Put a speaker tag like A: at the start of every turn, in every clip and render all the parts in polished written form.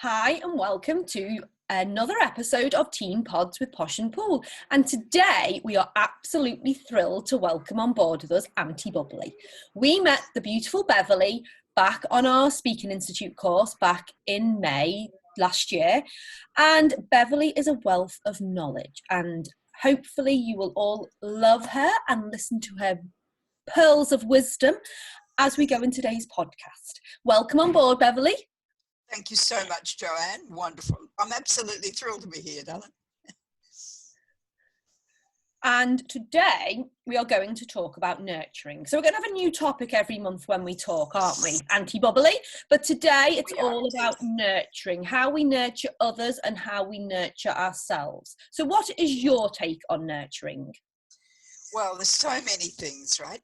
A: Hi and welcome to another episode of TeenPODS with Posh and Paul. And today we are absolutely thrilled to welcome on board with us Aunty Bubble. We met the beautiful Beverley back on our Speaking Institute course back in May last year. And Beverley is a wealth of knowledge, and hopefully you will all love her and listen to her pearls of wisdom as we go in today's podcast. Welcome on board, Beverley.
B: Thank you so much, Joanne. Wonderful. I'm absolutely thrilled to be here, darling.
A: And today we are going to talk about nurturing. So we're going to have a new topic every month when we talk, aren't we, Aunty Bubbly? But today it's all about nurturing, how we nurture others and how we nurture ourselves. So what is your take on nurturing?
B: Well, there's so many things, right?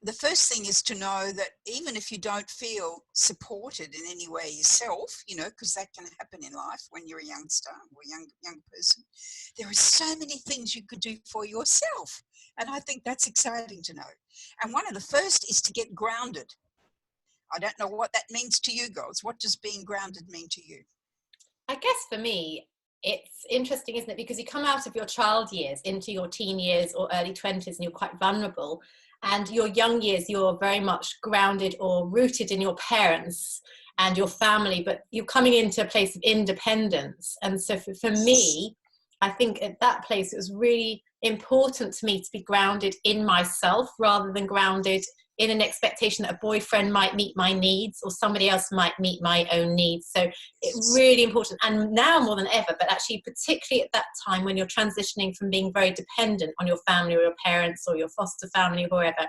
B: The first thing is to know that even if you don't feel supported in any way yourself, because that can happen in life when you're a youngster or young person, there are so many things you could do for yourself. And I think that's exciting to know. And one of the first is to get grounded. I don't know what that means to you girls. What does being grounded mean to you?
C: I guess for me, it's interesting, isn't it? Because you come out of your child years into your teen years or early 20s and you're quite vulnerable. And your young years, you're very much grounded or rooted in your parents and your family, but you're coming into a place of independence. And so for me, I think at that place, it was really important to me to be grounded in myself rather than grounded in an expectation that a boyfriend might meet my needs or somebody else might meet my own needs. So it's really important. And now more than ever, but actually particularly at that time when you're transitioning from being very dependent on your family or your parents or your foster family or whoever,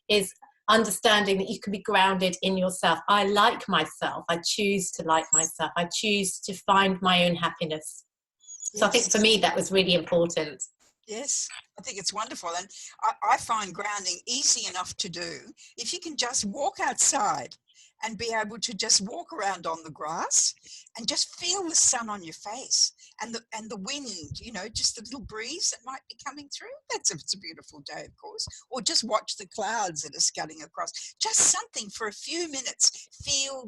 C: is understanding that you can be grounded in yourself. I like myself. I choose to like myself. I choose to find my own happiness. So I think for me, that was really important.
B: Yes, I think it's wonderful. And I find grounding easy enough to do if you can just walk outside and be able to just walk around on the grass and just feel the sun on your face and the wind, just the little breeze that might be coming through. That's if it's a beautiful day, of course. Or just watch the clouds that are scudding across. Just something for a few minutes. Feel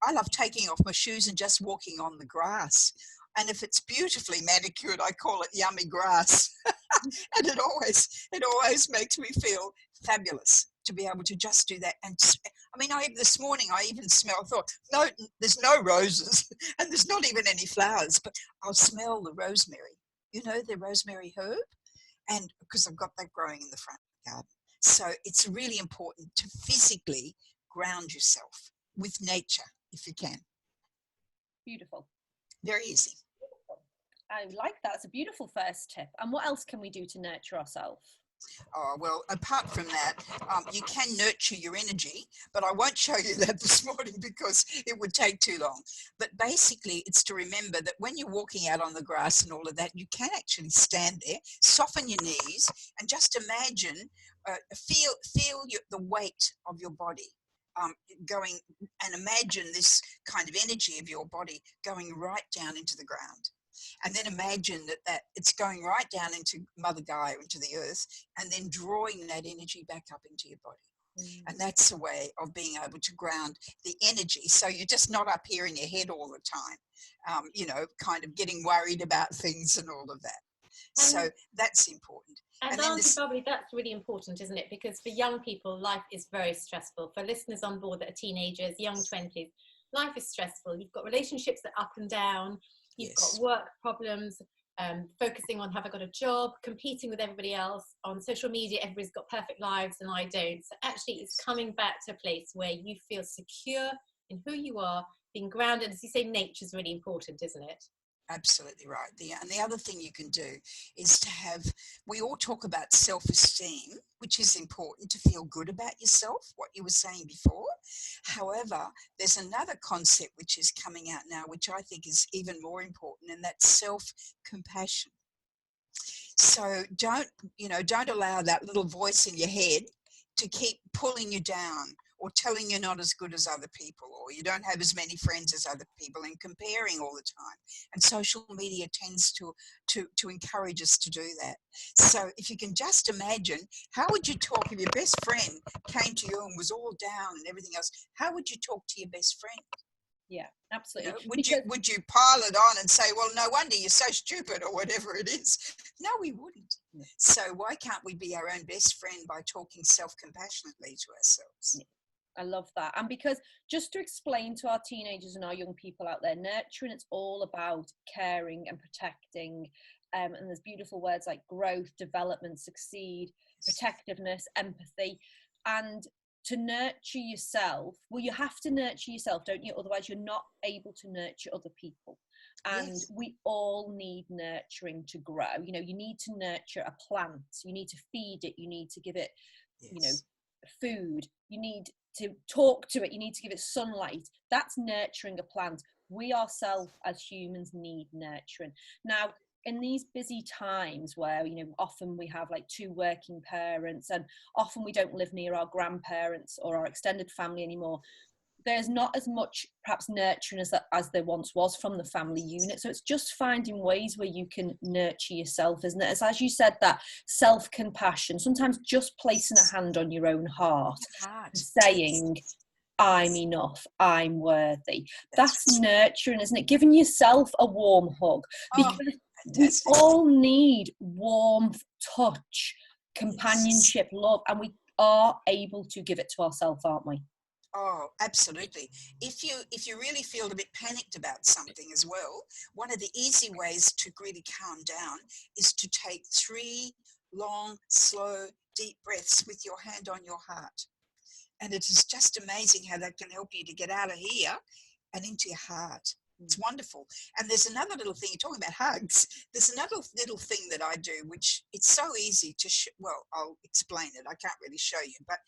B: I love taking off my shoes and just walking on the grass. And if it's beautifully manicured, I call it yummy grass. And it always makes me feel fabulous to be able to just do that. And this morning I even thought, no, there's no roses and there's not even any flowers, but I'll smell the rosemary, the rosemary herb. And because I've got that growing in the front garden. So it's really important to physically ground yourself with nature if you can.
A: Beautiful.
B: Very easy.
A: I like that. It's a beautiful first tip. And what else can we do to nurture ourselves?
B: Oh, well, apart from that, you can nurture your energy, but I won't show you that this morning because it would take too long. But basically, it's to remember that when you're walking out on the grass and all of that, you can actually stand there, soften your knees, and just imagine, feel the weight of your body. Going and imagine this kind of energy of your body going right down into the ground. And then imagine that it's going right down into Mother Gaia, into the earth, and then drawing that energy back up into your body. And that's a way of being able to ground the energy. So you're just not up here in your head all the time, kind of getting worried about things and all of that. So that's important.
C: And Aunty Bubble, that's really important, isn't it? Because for young people, life is very stressful. For listeners on board that are teenagers, young 20s, life is stressful. You've got relationships that are up and down. You've got work problems, focusing on have I got a job, competing with everybody else. On social media, everybody's got perfect lives and I don't. So actually it's coming back to a place where you feel secure in who you are, being grounded. As you say, nature's really important, isn't it?
B: Absolutely right. And the other thing you can do is to we all talk about self-esteem, which is important to feel good about yourself, what you were saying before. However, there's another concept which is coming out now, which I think is even more important, and that's self-compassion. So don't allow that little voice in your head to keep pulling you down or telling you're not as good as other people, or you don't have as many friends as other people, and comparing all the time. And social media tends to encourage us to do that. So if you can just imagine, how would you talk if your best friend came to you and was all down and everything else? How would you talk to your best friend?
A: Yeah,
B: You
A: absolutely.
B: know,
A: Because
B: would you pile it on and say, well, no wonder you're so stupid or whatever it is? No, we wouldn't.
A: No.
B: So why can't we be our own best friend by talking self-compassionately to ourselves?
A: I love that. And because just to explain to our teenagers and our young people out there, nurturing, it's all about caring and protecting. And there's beautiful words like growth, development, succeed, protectiveness, empathy. And to nurture yourself, well, you have to nurture yourself, don't you? Otherwise, you're not able to nurture other people. And
B: Yes.
A: we all need nurturing to grow. You know, you need to nurture a plant, you need to feed it, you need to give it, you know,
B: Yes.
A: food, you need to talk to it, you need to give it sunlight. That's nurturing a plant. We ourselves as humans need nurturing. Now, in these busy times where, you know, often we have like 2 working parents, and often we don't live near our grandparents or our extended family anymore, there's not as much perhaps nurturing as there once was from the family unit. So it's just finding ways where you can nurture yourself, isn't it? As you said, that self-compassion, sometimes just placing a hand on your own heart and saying, I'm enough, I'm worthy. That's nurturing, isn't it? Giving yourself a warm hug, because we all need warmth, touch, companionship, love, and we are able to give it to ourselves, aren't we?
B: Oh, absolutely. If you really feel a bit panicked about something as well, one of the easy ways to really calm down is to take 3 long, slow, deep breaths with your hand on your heart. And it is just amazing how that can help you to get out of here and into your heart. It's wonderful. And there's another little thing, you're talking about hugs. There's another little thing that I do, which it's so easy to, well, I'll explain it. I can't really show you. But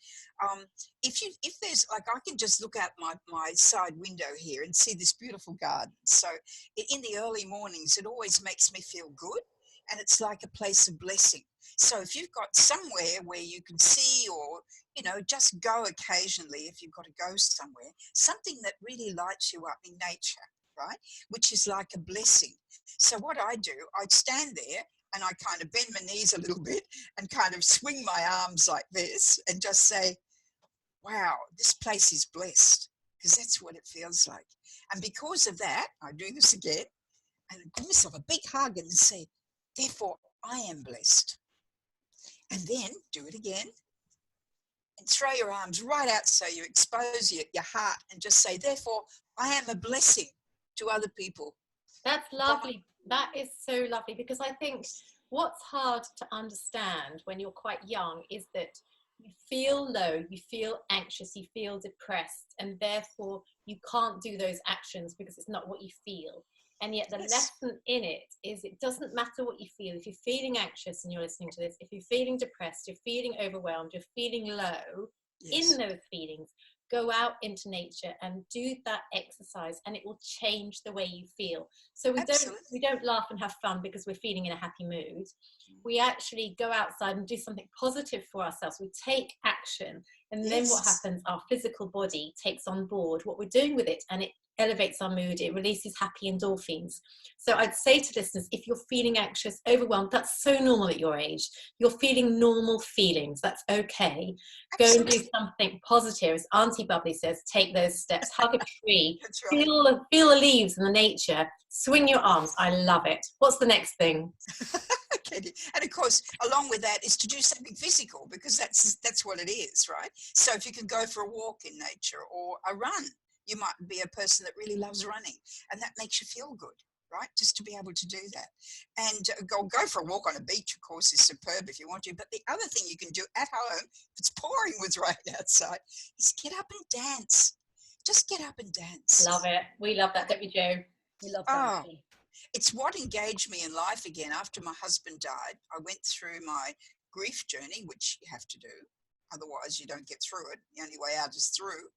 B: if there's, like, I can just look out my side window here and see this beautiful garden. So in the early mornings, it always makes me feel good. And it's like a place of blessing. So if you've got somewhere where you can see, or, you know, just go occasionally if you've got to go somewhere, something that really lights you up in nature, right? Which is like a blessing. So what I do, I stand there and I kind of bend my knees a little bit and kind of swing my arms like this and just say, wow, this place is blessed, because that's what it feels like. And because of that, I do this again and give myself a big hug and say, therefore, I am blessed. And then do it again and throw your arms right out so you expose your heart and just say, therefore, I am a blessing to other people.
C: That's lovely. That is so lovely, because I think what's hard to understand when you're quite young is that you feel low, you feel anxious, you feel depressed, and therefore you can't do those actions because it's not what you feel. And yet the lesson in it is it doesn't matter what you feel. If you're feeling anxious and you're listening to this, if you're feeling depressed, you're feeling overwhelmed, you're feeling low, in those feelings, go out into nature and do that exercise, and it will change the way you feel. So we don't laugh and have fun because we're feeling in a happy mood. We actually go outside and do something positive for ourselves. We take action, and then what happens? Our physical body takes on board what we're doing with it, and it elevates our mood. It releases happy endorphins. So I'd say to listeners, if you're feeling anxious, overwhelmed, that's so normal at your age. You're feeling normal feelings. That's okay. Go and do something positive. As Aunty Bubble says, take those steps. Hug a tree. Feel the leaves and the nature. Swing your arms. I love it. What's the next thing?
B: And of course, along with that is to do something physical, because that's what it is, right? So if you can go for a walk in nature or a run, you might be a person that really loves running, and that makes you feel good, right? Just to be able to do that. And go for a walk on a beach, of course, is superb if you want to. But the other thing you can do at home, if it's pouring with rain outside, is get up and dance. Just get up and dance.
C: Love it. We love that, don't we, Jo?
A: We love that.
B: It's what engaged me in life again. After my husband died, I went through my grief journey, which you have to do. Otherwise, you don't get through it. The only way out is through.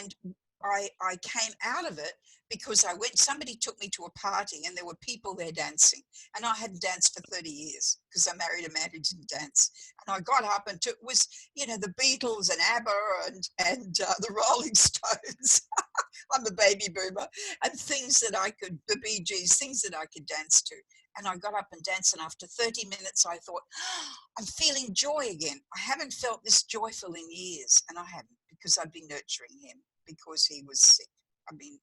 B: And I came out of it because somebody took me to a party and there were people there dancing. And I hadn't danced for 30 years because I married a man who didn't dance. And I got up and it was, the Beatles and ABBA and the Rolling Stones. I'm a baby boomer. And the Bee Gees, things that I could dance to. And I got up and danced, and after 30 minutes, I thought, I'm feeling joy again. I haven't felt this joyful in years, and I haven't, because I've been nurturing him because he was sick. I've been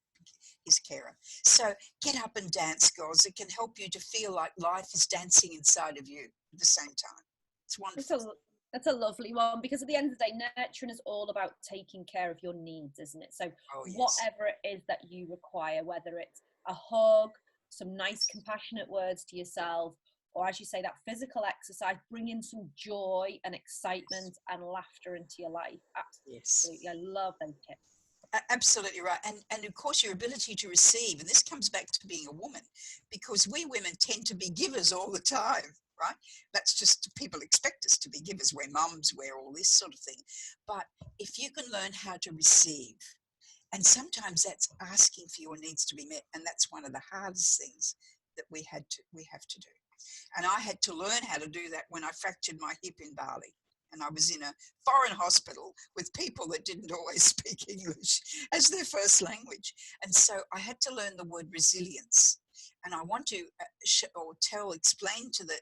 B: So get up and dance, girls. It can help you to feel like life is dancing inside of you at the same time. It's wonderful.
A: That's a lovely one, because at the end of the day, nurturing is all about taking care of your needs, isn't it? So whatever it is that you require, whether it's a hug, some nice compassionate words to yourself, or as you say, that physical exercise, bring in some joy and excitement and laughter into your life. Absolutely. I love those tips.
B: Absolutely right. And of course, your ability to receive, and this comes back to being a woman, because we women tend to be givers all the time, right? That's just, people expect us to be givers. We're mums, we're all this sort of thing. But if you can learn how to receive, and sometimes that's asking for your needs to be met, and that's one of the hardest things that we have to do. And I had to learn how to do that when I fractured my hip in Bali. And I was in a foreign hospital with people that didn't always speak English as their first language. And so I had to learn the word resilience. And I want to explain to the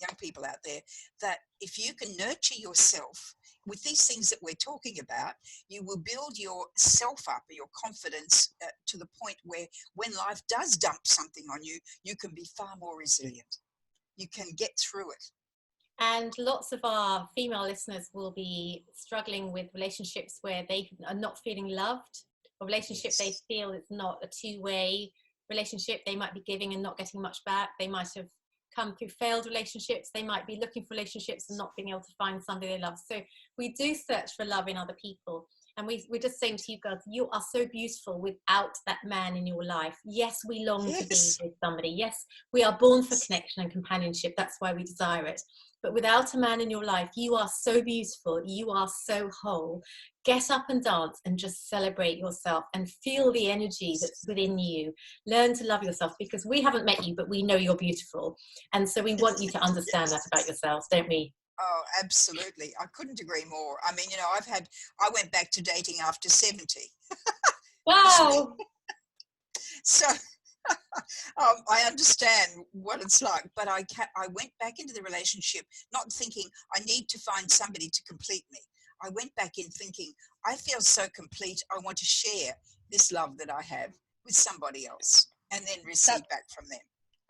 B: young people out there that if you can nurture yourself with these things that we're talking about, you will build yourself up, or your confidence to the point where when life does dump something on you, you can be far more resilient. You can get through it.
C: And lots of our female listeners will be struggling with relationships where they are not feeling loved, or relationships they feel it's not a two-way relationship. They might be giving and not getting much back. They might have come through failed relationships. They might be looking for relationships and not being able to find somebody they love. So we do search for love in other people. And we're just saying to you girls, you are so beautiful without that man in your life. Yes, we long to be with somebody. Yes, we are born for connection and companionship. That's why we desire it. But without a man in your life, you are so beautiful. You are so whole. Get up and dance and just celebrate yourself and feel the energy that's within you. Learn to love yourself, because we haven't met you, but we know you're beautiful. And so we want you to understand that about yourselves, don't we?
B: Oh, absolutely. I couldn't agree more. I mean, I went back to dating after 70.
C: Wow.
B: So I understand what it's like, but I went back into the relationship not thinking I need to find somebody to complete me. I went back in thinking I feel so complete. I want to share this love that I have with somebody else, and then receive back from them.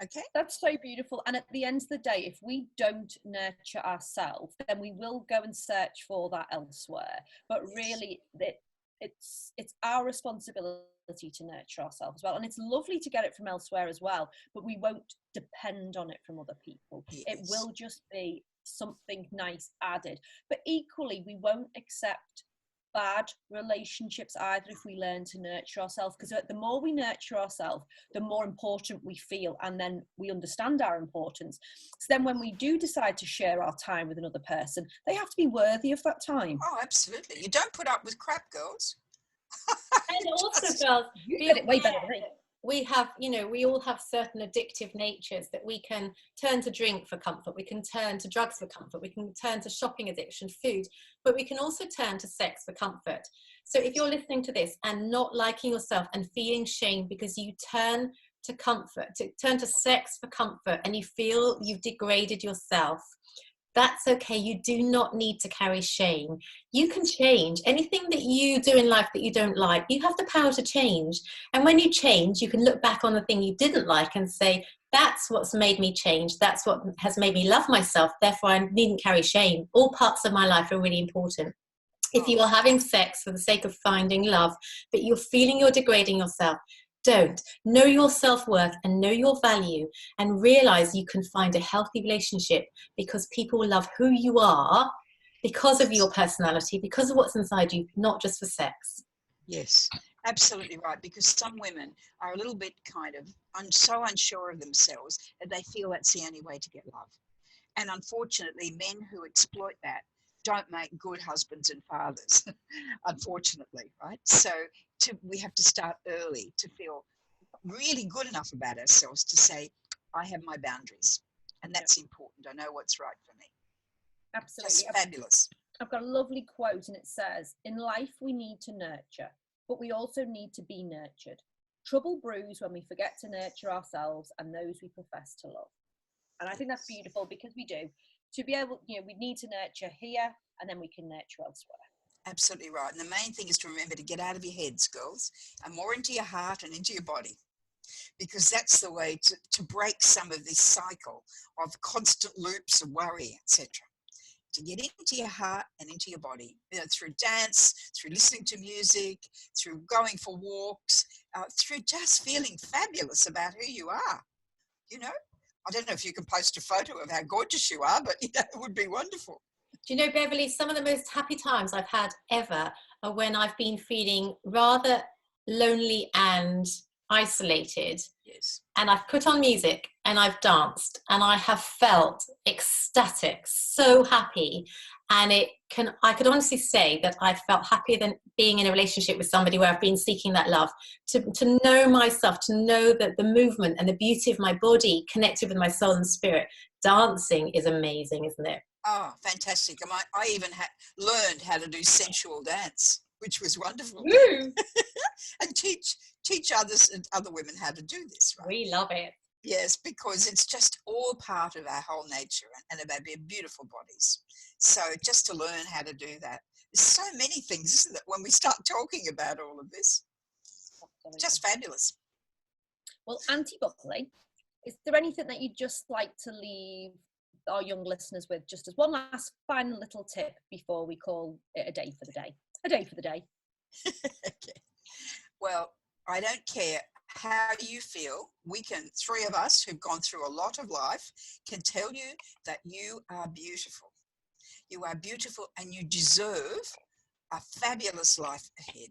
B: Okay,
A: that's so beautiful. And at the end of the day, if we don't nurture ourselves, then we will go and search for that elsewhere. But really, it's our responsibility to nurture ourselves as well. And it's lovely to get it from elsewhere as well, but we won't depend on it from other people. It will just be something nice added. But equally, we won't accept bad relationships either if we learn to nurture ourselves, because the more we nurture ourselves, the more important we feel, and then we understand our importance. So then when we do decide to share our time with another person, they have to be worthy of that time.
B: Oh, absolutely. You don't put up with crap, girls.
C: And also, girls,
A: you did it way better than me.
C: We have, we all have certain addictive natures that we can turn to drink for comfort. We can turn to drugs for comfort. We can turn to shopping addiction, food, but we can also turn to sex for comfort. So if you're listening to this and not liking yourself and feeling shame because you turn to comfort, turn to sex for comfort, and you feel you've degraded yourself, that's okay. You do not need to carry shame. You can change anything that you do in life that you don't like. You have the power to change. And when you change, you can look back on the thing you didn't like and say, that's what's made me change. That's what has made me love myself. Therefore, I needn't carry shame. All parts of my life are really important. If you are having sex for the sake of finding love, but you're feeling you're degrading yourself, don't. Know your self-worth and know your value, and realize you can find a healthy relationship because people love who you are because of your personality, because of what's inside you, not just for sex.
B: Yes, absolutely right. Because some women are a little bit kind of so unsure of themselves that they feel that's the only way to get love. And unfortunately, men who exploit that don't make good husbands and fathers, unfortunately, right? So we have to start early to feel really good enough about ourselves to say, I have my boundaries, and that's important. I know what's right for me.
A: Absolutely.
B: Just fabulous.
A: I've got a lovely quote, and it says, in life we need to nurture, but we also need to be nurtured. Trouble brews when we forget to nurture ourselves and those we profess to love. And I think that's beautiful, because we do. To be able, we need to nurture here, and then we can nurture elsewhere.
B: Absolutely right. And the main thing is to remember to get out of your heads, girls, and more into your heart and into your body, because that's the way to break some of this cycle of constant loops of worry, etc. To get into your heart and into your body, through dance, through listening to music, through going for walks, through just feeling fabulous about who you are. You know, I don't know if you can post a photo of how gorgeous you are, but it would be wonderful.
C: Do you know, Beverley, some of the most happy times I've had ever are when I've been feeling rather lonely and isolated.
B: Yes.
C: And I've put on music and I've danced and I have felt ecstatic, so happy. And I could honestly say that I've felt happier than being in a relationship with somebody where I've been seeking that love. To know myself, to know that the movement and the beauty of my body connected with my soul and spirit. Dancing is amazing, isn't it?
B: Oh, fantastic. I even learned how to do sensual dance, which was wonderful. And teach others and other women how to do this, right?
C: We love it.
B: Yes, because it's just all part of our whole nature and of our beautiful bodies. So just to learn how to do that. There's so many things, isn't it, when we start talking about all of this?
A: Absolutely.
B: Just fabulous.
A: Well, Aunty Bubble, is there anything that you'd just like to leave our young listeners with, just as one last final little tip before we call it a day for the day? A day for the day.
B: Okay. Well, I don't care how you feel. Three of us who've gone through a lot of life can tell you that you are beautiful. You are beautiful and you deserve a fabulous life ahead.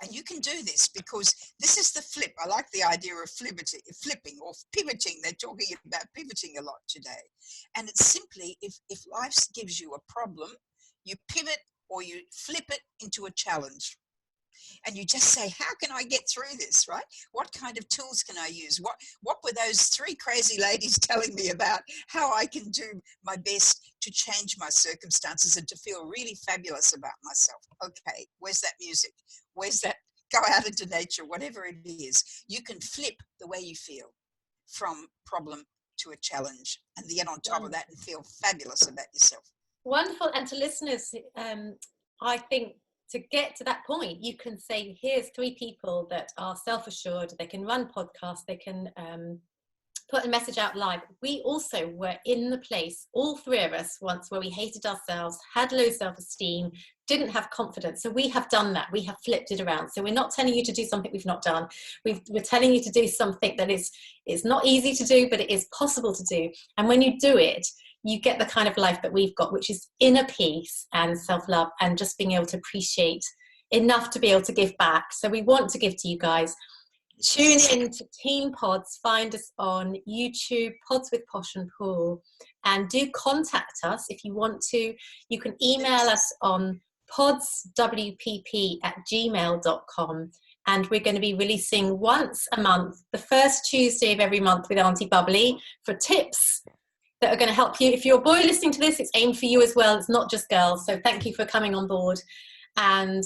B: And you can do this because this is the flip. I like the idea of flipping or pivoting. They're talking about pivoting a lot today. And it's simply, if life gives you a problem, you pivot or you flip it into a challenge. And you just say, how can I get through this, right? What kind of tools can I use? What were those three crazy ladies telling me about how I can do my best to change my circumstances and to feel really fabulous about myself? Okay, where's that music? Where's that go out into nature? Whatever it is, you can flip the way you feel from problem to a challenge and get on top of that and feel fabulous about yourself.
C: Wonderful. And to listeners, I think, to get to that point, you can say, here's 3 people that are self-assured, they can run podcasts, they can put a message out live. We also were in the place, all 3 of us once, where we hated ourselves, had low self-esteem, didn't have confidence. So we have done that. We have flipped it around. So we're not telling you to do something we've not done. We're telling you to do something that is not easy to do, but it is possible to do. And when you do it, you get the kind of life that we've got, which is inner peace and self-love and just being able to appreciate enough to be able to give back. So we want to give to you guys. Tune in to TeenPODS. Find us on YouTube, Pods with Posh and Pool. And do contact us if you want to. You can email us on podswpp@gmail.com. And we're going to be releasing once a month, the first Tuesday of every month with Aunty Bubble, for tips that are going to help you. If you're a boy listening to this, it's aimed for you as well. It's not just girls. So thank you for coming on board, and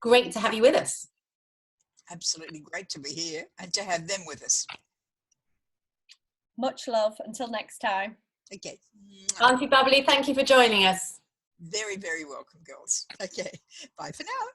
C: great to have you with us.
B: Absolutely great to be here and to have them with us.
A: Much love. Until next time.
B: Okay.
C: Aunty Bubble, thank you for joining us.
B: Very, very welcome, girls. Okay. Bye for now.